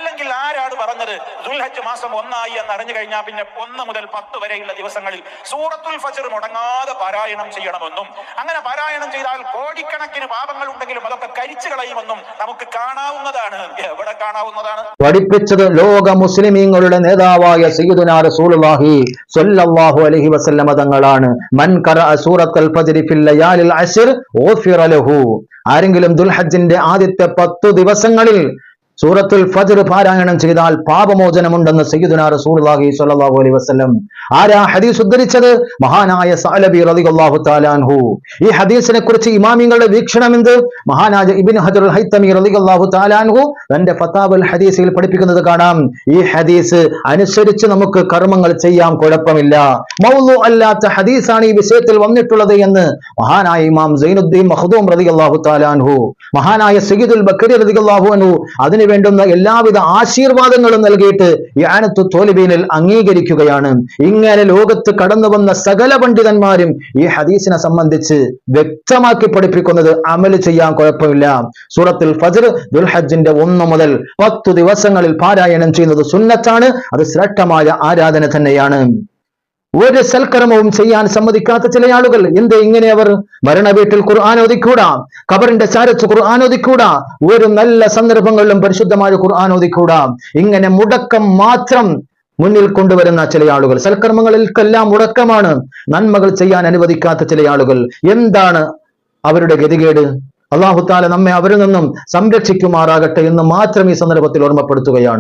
അല്ലെങ്കിൽ ആരാണ് പറഞ്ഞത് ദുൽഹജ്ജ് മാസം 1 എന്ന് അറിഞ്ഞു കഴിഞ്ഞാൽ പിന്നെ 1 മുതൽ 10 വരെയുള്ള ദിവസങ്ങളിൽ സൂറത്തുൽ ഫജ്ർ മുടങ്ങാതെ പാരായണം ചെയ്യണമെന്നും അങ്ങനെ പാരായണം ചെയ്താൽ കോടിക്കണക്കിന് പാപങ്ങൾ ഉണ്ടെങ്കിലും അതൊക്കെ കരിച്ചു കളയുമെന്നും നമുക്ക് കാണാവുന്നതാണ്. എവിടെ കാണാവുന്നതാണ്? പഠിപ്പിച്ചത് ലോക മുസ്ലിമീങ്ങളുടെ നേതാവായ സയ്യിദുനാ റസൂലുള്ളാഹി സ്വല്ലല്ലാഹു അലൈഹി വസല്ലമ തങ്ങളാണ്. മൻ ഖറഅ സൂറത്തുൽ ഫജ്രി ഫിൽ ലയാലിൽ അശ്ർ ഗുഫിറ ലഹു. ആരെങ്കിലും ദുൽഹജ്ജിന്റെ ആദ്യത്തെ 10 ദിവസങ്ങളിൽ സൂറത്തുൽ ഫജ്ർ പാരായണം ചെയ്താൽ പാപമോചനമുണ്ടെന്ന് സയ്യിദുനാ റസൂലുള്ളാഹി സ്വല്ലല്ലാഹു അലൈഹി വസല്ലം. ആരാ ഹദീസ് ഉദ്ധരിച്ചത്? മഹാനായ സഅലബി റളിയല്ലാഹു തആല അൻഹു. ഈ ഹദീസിനെ കുറിച്ച് ഇമാമിങ്ങളുടെ വീക്ഷണം എന്ത്? മഹാനായ ഇബ്നു ഹജർ അൽ ഹൈതമി റളിയല്ലാഹു തആല അൻഹു തന്റെ ഫതാവൽ ഹദീസിൽ പഠിപ്പിക്കുന്നത് കാണാം. ഈ ഹദീസ് അനുസരിച്ച് നമുക്ക് കർമ്മങ്ങൾ ചെയ്യാം, കുഴപ്പമില്ല. മൗളു അല്ലാത്ത ഹദീസാണ് ഈ വിഷയത്തിൽ വന്നിട്ടുള്ളത് എന്ന് മഹാനായ ഇമാം സൈനുദ്ദീൻ മഖ്ദൂം റളിയല്ലാഹു തആല അൻഹു, മഹാനായ സയ്യിദുൽ ബക്കരി റളിയല്ലാഹു അൻഹു അതിനു വേണ്ടുന്ന എല്ലാവിധ ആശീർവാദങ്ങളും നൽകിയിട്ട് ഇആനത്തു ത്വാലിബീനിൽ അംഗീകരിക്കുകയാണ്. ഇങ്ങനെ ലോകത്ത് കടന്നു വന്ന സകല പണ്ഡിതന്മാരും ഈ ഹദീസിനെ സംബന്ധിച്ച് വ്യക്തമാക്കി പഠിപ്പിക്കുന്നത് അമൽ ചെയ്യാൻ കുഴപ്പമില്ല. സൂറത്തുൽ ഫജ്ർ ദുൽഹജ്ജിന്റെ 1 മുതൽ 10 ദിവസങ്ങളിൽ പാരായണം ചെയ്യുന്നത് സുന്നത്താണ്. അത് ശ്രേഷ്ഠമായ ആരാധന തന്നെയാണ്. ഒരു സൽക്കർമ്മവും ചെയ്യാൻ സമ്മതിക്കാത്ത ചില ആളുകൾ എന്തേ ഇങ്ങനെ? അവർ മരണ വീട്ടിൽ ഖുർആൻ ഓതിക്കൂടാ, ഖബറിന്റെ ചാരത്ത് ഖുർആൻ ഓതിക്കൂടാ, ഒരു നല്ല സന്ദർഭങ്ങളിലും പരിശുദ്ധമായ ഖുർആൻ ഓതിക്കൂടാ. ഇങ്ങനെ മുടക്കം മാത്രം മുന്നിൽ കൊണ്ടുവരുന്ന ചില ആളുകൾ, സൽക്കർമ്മങ്ങളിൽക്കെല്ലാം മുടക്കമാണ്, നന്മകൾ ചെയ്യാൻ അനുവദിക്കാത്ത ചില ആളുകൾ. എന്താണ് അവരുടെ ഗതികേട്? അല്ലാഹു തആല നമ്മെ അവരിൽ നിന്നും സംരക്ഷിക്കുമാറാകട്ടെ എന്ന് മാത്രം ഈ സന്ദർഭത്തിൽ ഓർമ്മപ്പെടുത്തുകയാണ്.